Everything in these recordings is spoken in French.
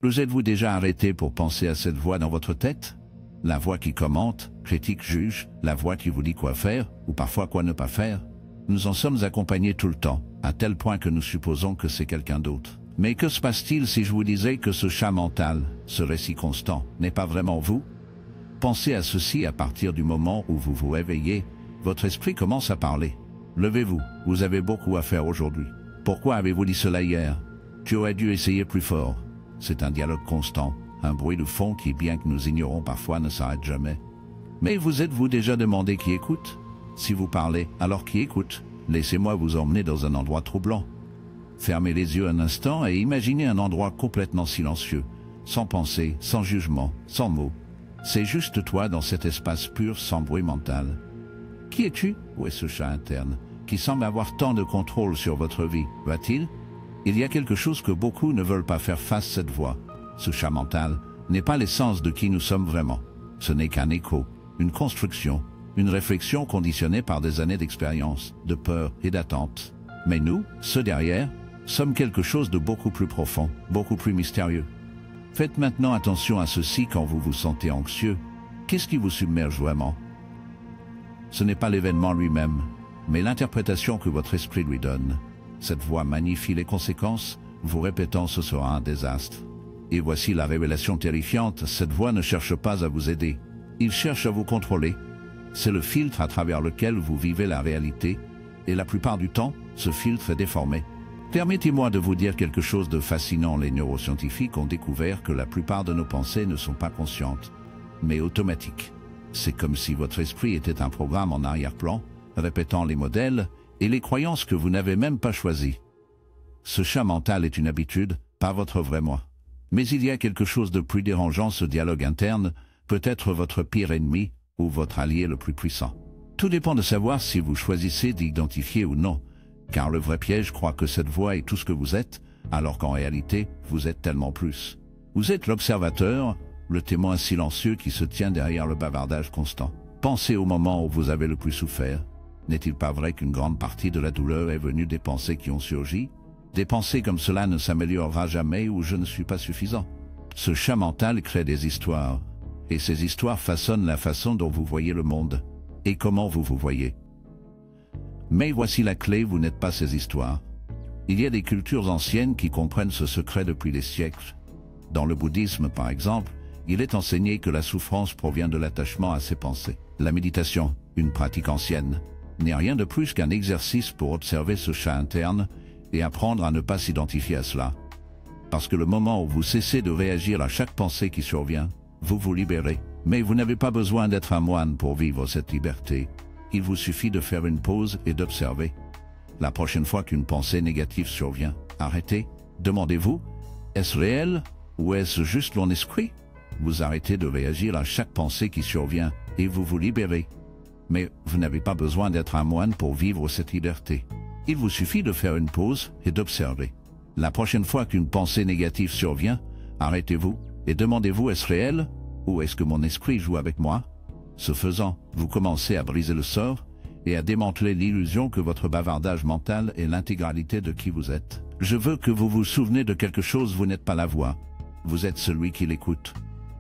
Vous êtes-vous déjà arrêté pour penser à cette voix dans votre tête? La voix qui commente, critique, juge, la voix qui vous dit quoi faire, ou parfois quoi ne pas faire. Nous en sommes accompagnés tout le temps, à tel point que nous supposons que c'est quelqu'un d'autre. Mais que se passe-t-il si je vous disais que ce chat mental, ce récit constant, n'est pas vraiment vous? Pensez à ceci à partir du moment où vous vous réveillez, votre esprit commence à parler. Levez-vous, vous avez beaucoup à faire aujourd'hui. Pourquoi avez-vous dit cela hier? Tu aurais dû essayer plus fort. C'est un dialogue constant, un bruit de fond qui, bien que nous ignorons parfois, ne s'arrête jamais. Mais vous êtes-vous déjà demandé qui écoute? Si vous parlez, alors qui écoute? Laissez-moi vous emmener dans un endroit troublant. Fermez les yeux un instant et imaginez un endroit complètement silencieux, sans pensée, sans jugement, sans mots. C'est juste toi dans cet espace pur sans bruit mental. Qui es-tu? Où est ce chat interne, qui semble avoir tant de contrôle sur votre vie? Va-t-il? Il y a quelque chose que beaucoup ne veulent pas faire face à cette voix. Ce chat mental n'est pas l'essence de qui nous sommes vraiment. Ce n'est qu'un écho, une construction, une réflexion conditionnée par des années d'expérience, de peur et d'attente. Mais nous, ceux derrière, sommes quelque chose de beaucoup plus profond, beaucoup plus mystérieux. Faites maintenant attention à ceci quand vous vous sentez anxieux. Qu'est-ce qui vous submerge vraiment? Ce n'est pas l'événement lui-même, mais l'interprétation que votre esprit lui donne. Cette voix magnifie les conséquences, vous répétant ce sera un désastre. Et voici la révélation terrifiante, cette voix ne cherche pas à vous aider. Il cherche à vous contrôler. C'est le filtre à travers lequel vous vivez la réalité, et la plupart du temps, ce filtre est déformé. Permettez-moi de vous dire quelque chose de fascinant. Les neuroscientifiques ont découvert que la plupart de nos pensées ne sont pas conscientes, mais automatiques. C'est comme si votre esprit était un programme en arrière-plan, répétant les modèles et les croyances que vous n'avez même pas choisies. Ce chat mental est une habitude, pas votre vrai moi. Mais il y a quelque chose de plus dérangeant, ce dialogue interne, peut être votre pire ennemi ou votre allié le plus puissant. Tout dépend de savoir si vous choisissez d'identifier ou non, car le vrai piège croit que cette voix est tout ce que vous êtes, alors qu'en réalité, vous êtes tellement plus. Vous êtes l'observateur, le témoin silencieux qui se tient derrière le bavardage constant. Pensez au moment où vous avez le plus souffert. N'est-il pas vrai qu'une grande partie de la douleur est venue des pensées qui ont surgi? Des pensées comme cela ne s'améliorera jamais ou je ne suis pas suffisant. Ce chat mental crée des histoires, et ces histoires façonnent la façon dont vous voyez le monde, et comment vous vous voyez. Mais voici la clé, vous n'êtes pas ces histoires. Il y a des cultures anciennes qui comprennent ce secret depuis des siècles. Dans le bouddhisme, par exemple, il est enseigné que la souffrance provient de l'attachement à ses pensées. La méditation, une pratique ancienne, n'est rien de plus qu'un exercice pour observer ce chat interne et apprendre à ne pas s'identifier à cela. Parce que le moment où vous cessez de réagir à chaque pensée qui survient, vous vous libérez. Mais vous n'avez pas besoin d'être un moine pour vivre cette liberté. Il vous suffit de faire une pause et d'observer. La prochaine fois qu'une pensée négative survient, arrêtez, demandez-vous, est-ce réel ou est-ce juste mon esprit? Vous arrêtez de réagir à chaque pensée qui survient et vous vous libérez. Mais vous n'avez pas besoin d'être un moine pour vivre cette liberté. Il vous suffit de faire une pause et d'observer. La prochaine fois qu'une pensée négative survient, arrêtez-vous et demandez-vous, est-ce réel ou est-ce que mon esprit joue avec moi? Ce faisant, vous commencez à briser le sort et à démanteler l'illusion que votre bavardage mental est l'intégralité de qui vous êtes. Je veux que vous vous souveniez de quelque chose, vous n'êtes pas la voix. Vous êtes celui qui l'écoute.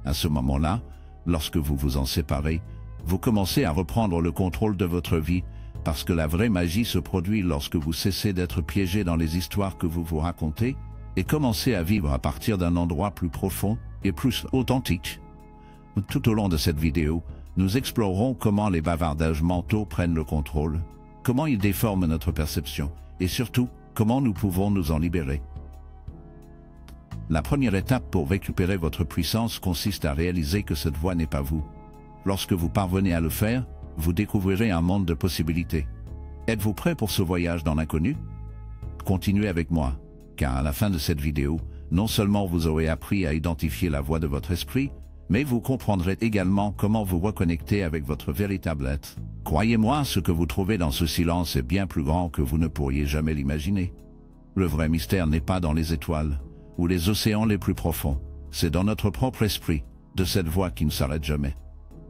À ce moment-là, lorsque vous vous en séparez, vous commencez à reprendre le contrôle de votre vie, parce que la vraie magie se produit lorsque vous cessez d'être piégé dans les histoires que vous vous racontez et commencez à vivre à partir d'un endroit plus profond et plus authentique. Tout au long de cette vidéo, nous explorerons comment les bavardages mentaux prennent le contrôle, comment ils déforment notre perception, et surtout, comment nous pouvons nous en libérer. La première étape pour récupérer votre puissance consiste à réaliser que cette voix n'est pas vous. Lorsque vous parvenez à le faire, vous découvrirez un monde de possibilités. Êtes-vous prêt pour ce voyage dans l'inconnu? Continuez avec moi, car à la fin de cette vidéo, non seulement vous aurez appris à identifier la voix de votre esprit, mais vous comprendrez également comment vous reconnecter avec votre véritable être. Croyez-moi, ce que vous trouvez dans ce silence est bien plus grand que vous ne pourriez jamais l'imaginer. Le vrai mystère n'est pas dans les étoiles, ou les océans les plus profonds, c'est dans notre propre esprit, de cette voix qui ne s'arrête jamais.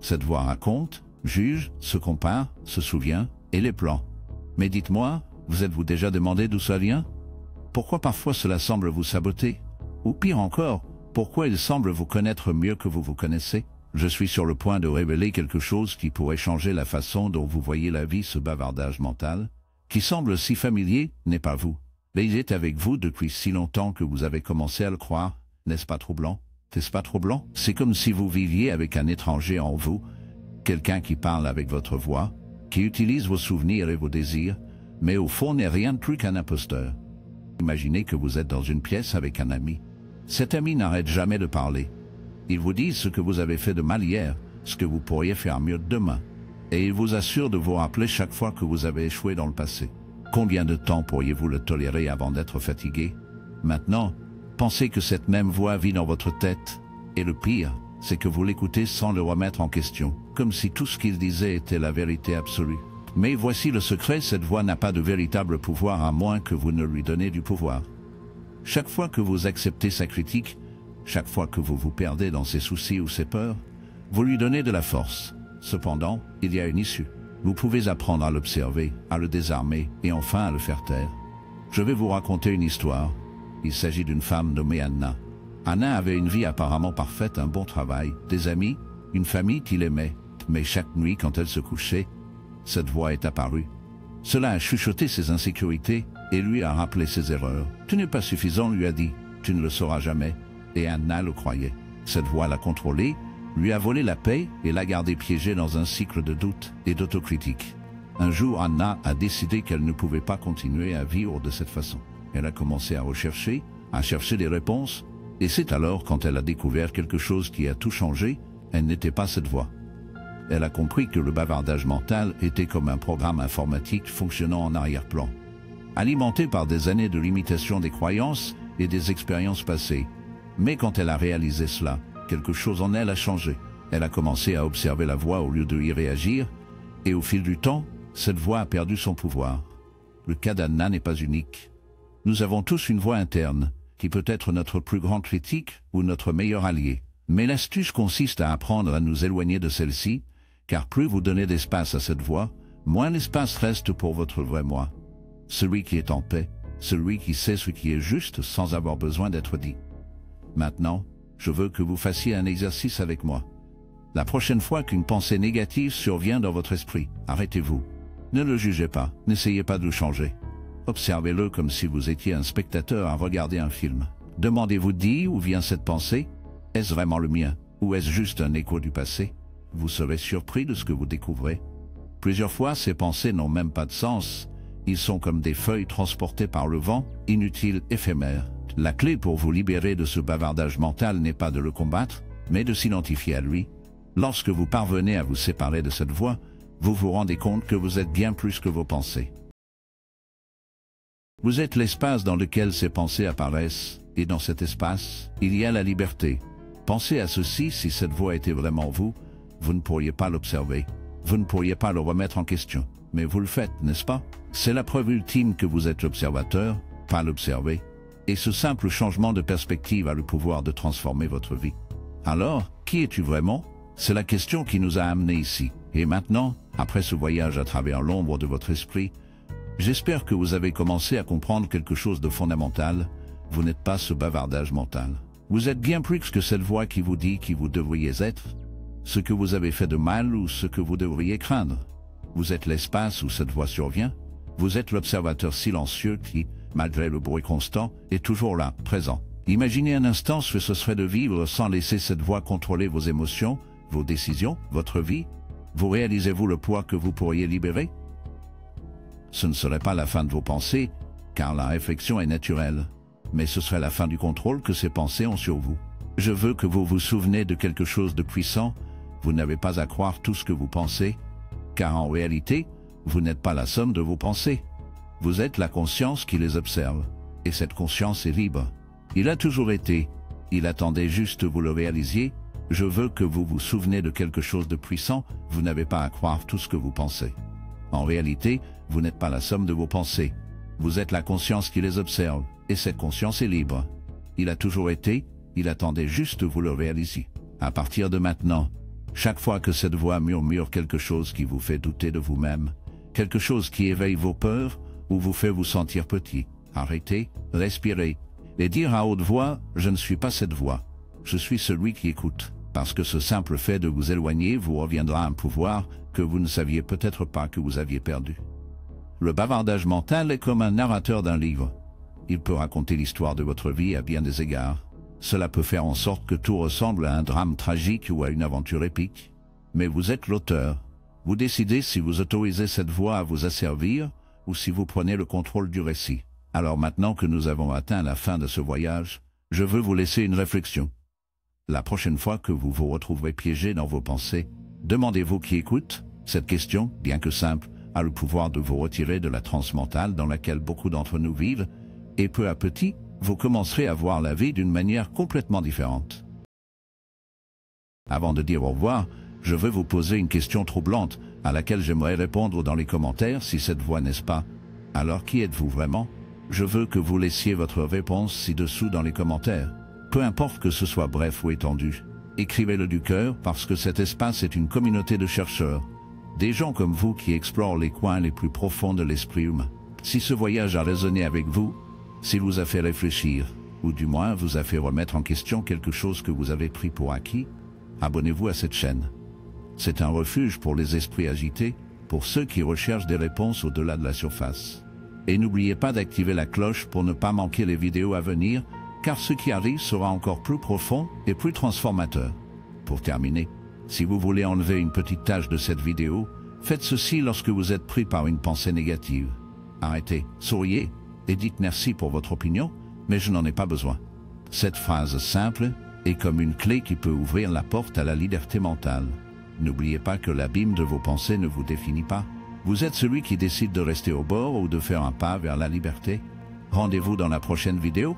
Cette voix raconte, juge, se compare, se souvient, et les plans. Mais dites-moi, vous êtes-vous déjà demandé d'où ça vient? Pourquoi parfois cela semble vous saboter? Ou pire encore, Pourquoi il semble vous connaître mieux que vous vous connaissez? Je suis sur le point de révéler quelque chose qui pourrait changer la façon dont vous voyez la vie. Ce bavardage mental, qui semble si familier, n'est pas vous. Mais il est avec vous depuis si longtemps que vous avez commencé à le croire. N'est-ce pas troublant? N'est-ce pas troublant? C'est comme si vous viviez avec un étranger en vous, quelqu'un qui parle avec votre voix, qui utilise vos souvenirs et vos désirs, mais au fond n'est rien de plus qu'un imposteur. Imaginez que vous êtes dans une pièce avec un ami. Cet ami n'arrête jamais de parler. Il vous dit ce que vous avez fait de mal hier, ce que vous pourriez faire mieux demain, et il vous assure de vous rappeler chaque fois que vous avez échoué dans le passé. Combien de temps pourriez-vous le tolérer avant d'être fatigué? Maintenant, pensez que cette même voix vit dans votre tête, et le pire, c'est que vous l'écoutez sans le remettre en question, comme si tout ce qu'il disait était la vérité absolue. Mais voici le secret, cette voix n'a pas de véritable pouvoir à moins que vous ne lui donnez du pouvoir. Chaque fois que vous acceptez sa critique, chaque fois que vous vous perdez dans ses soucis ou ses peurs, vous lui donnez de la force. Cependant, il y a une issue. Vous pouvez apprendre à l'observer, à le désarmer et enfin à le faire taire. Je vais vous raconter une histoire. Il s'agit d'une femme nommée Anna. Anna avait une vie apparemment parfaite, un bon travail, des amis, une famille qu'il aimait. Mais chaque nuit, quand elle se couchait, cette voix est apparue. Cela a chuchoté ses insécurités et lui a rappelé ses erreurs. « Tu n'es pas suffisant », lui a dit. « Tu ne le sauras jamais. » Et Anna le croyait. Cette voix l'a contrôlée, lui a volé la paix et l'a gardée piégée dans un cycle de doute et d'autocritique. Un jour, Anna a décidé qu'elle ne pouvait pas continuer à vivre de cette façon. Elle a commencé à chercher des réponses, et c'est alors quand elle a découvert quelque chose qui a tout changé. Elle n'était pas cette voix. Elle a compris que le bavardage mental était comme un programme informatique fonctionnant en arrière-plan, alimenté par des années de limitation des croyances et des expériences passées. Mais quand elle a réalisé cela, quelque chose en elle a changé. Elle a commencé à observer la voix au lieu de y réagir, et au fil du temps, cette voix a perdu son pouvoir. Le cas d'Anna n'est pas unique. Nous avons tous une voix interne, qui peut être notre plus grande critique ou notre meilleur allié. Mais l'astuce consiste à apprendre à nous éloigner de celle-ci, car plus vous donnez d'espace à cette voix, moins l'espace reste pour votre vrai moi. Celui qui est en paix, celui qui sait ce qui est juste sans avoir besoin d'être dit. Maintenant, je veux que vous fassiez un exercice avec moi. La prochaine fois qu'une pensée négative survient dans votre esprit, arrêtez-vous. Ne le jugez pas, n'essayez pas de le changer. Observez-le comme si vous étiez un spectateur à regarder un film. Demandez-vous d'où vient cette pensée? Est-ce vraiment le mien? Ou est-ce juste un écho du passé? Vous serez surpris de ce que vous découvrez. Plusieurs fois, ces pensées n'ont même pas de sens. Ils sont comme des feuilles transportées par le vent, inutiles, éphémères. La clé pour vous libérer de ce bavardage mental n'est pas de le combattre, mais de s'identifier à lui. Lorsque vous parvenez à vous séparer de cette voix, vous vous rendez compte que vous êtes bien plus que vos pensées. Vous êtes l'espace dans lequel ces pensées apparaissent, et dans cet espace, il y a la liberté. Pensez à ceci, si cette voix était vraiment vous, vous ne pourriez pas l'observer, vous ne pourriez pas le remettre en question. Mais vous le faites, n'est-ce pas? C'est la preuve ultime que vous êtes l'observateur, pas l'observé. Et ce simple changement de perspective a le pouvoir de transformer votre vie. Alors, qui es-tu vraiment? C'est la question qui nous a amenés ici. Et maintenant, après ce voyage à travers l'ombre de votre esprit, j'espère que vous avez commencé à comprendre quelque chose de fondamental. Vous n'êtes pas ce bavardage mental. Vous êtes bien plus que cette voix qui vous dit qui vous devriez être, ce que vous avez fait de mal ou ce que vous devriez craindre. Vous êtes l'espace où cette voix survient. Vous êtes l'observateur silencieux qui, malgré le bruit constant, est toujours là, présent. Imaginez un instant ce que ce serait de vivre sans laisser cette voix contrôler vos émotions, vos décisions, votre vie. Vous réalisez-vous le poids que vous pourriez libérer? Ce ne serait pas la fin de vos pensées, car la réflexion est naturelle, mais ce serait la fin du contrôle que ces pensées ont sur vous. Je veux que vous vous souveniez de quelque chose de puissant. Vous n'avez pas à croire tout ce que vous pensez, car en réalité, vous n'êtes pas la somme de vos pensées. Vous êtes la conscience qui les observe, et cette conscience est libre. Il a toujours été, il attendait juste que vous le réalisiez. Je veux que vous vous souveniez de quelque chose de puissant, vous n'avez pas à croire tout ce que vous pensez. En réalité, vous n'êtes pas la somme de vos pensées. Vous êtes la conscience qui les observe, et cette conscience est libre. Il a toujours été, il attendait juste que vous le réalisiez. À partir de maintenant, chaque fois que cette voix murmure quelque chose qui vous fait douter de vous-même, quelque chose qui éveille vos peurs ou vous fait vous sentir petit, arrêtez, respirez, et dire à haute voix « Je ne suis pas cette voix ». je suis celui qui écoute, parce que ce simple fait de vous éloigner vous reviendra un pouvoir que vous ne saviez peut-être pas que vous aviez perdu. Le bavardage mental est comme un narrateur d'un livre. Il peut raconter l'histoire de votre vie à bien des égards. Cela peut faire en sorte que tout ressemble à un drame tragique ou à une aventure épique. Mais vous êtes l'auteur. Vous décidez si vous autorisez cette voix à vous asservir ou si vous prenez le contrôle du récit. Alors maintenant que nous avons atteint la fin de ce voyage, je veux vous laisser une réflexion. La prochaine fois que vous vous retrouverez piégé dans vos pensées, demandez-vous qui écoute. Cette question, bien que simple, a le pouvoir de vous retirer de la transe mentale dans laquelle beaucoup d'entre nous vivent, et peu à petit, vous commencerez à voir la vie d'une manière complètement différente. Avant de dire au revoir, je veux vous poser une question troublante à laquelle j'aimerais répondre dans les commentaires si cette voix n'est-ce pas. Alors qui êtes-vous vraiment? Je veux que vous laissiez votre réponse ci-dessous dans les commentaires. Peu importe que ce soit bref ou étendu. Écrivez-le du cœur parce que cet espace est une communauté de chercheurs. Des gens comme vous qui explorent les coins les plus profonds de l'esprit humain. Si ce voyage a résonné avec vous, s'il vous a fait réfléchir, ou du moins vous a fait remettre en question quelque chose que vous avez pris pour acquis, abonnez-vous à cette chaîne. C'est un refuge pour les esprits agités, pour ceux qui recherchent des réponses au-delà de la surface. Et n'oubliez pas d'activer la cloche pour ne pas manquer les vidéos à venir, car ce qui arrive sera encore plus profond et plus transformateur. Pour terminer, si vous voulez enlever une petite tâche de cette vidéo, faites ceci lorsque vous êtes pris par une pensée négative. Arrêtez, souriez et dites merci pour votre opinion, mais je n'en ai pas besoin. Cette phrase simple est comme une clé qui peut ouvrir la porte à la liberté mentale. N'oubliez pas que l'abîme de vos pensées ne vous définit pas. Vous êtes celui qui décide de rester au bord ou de faire un pas vers la liberté. Rendez-vous dans la prochaine vidéo.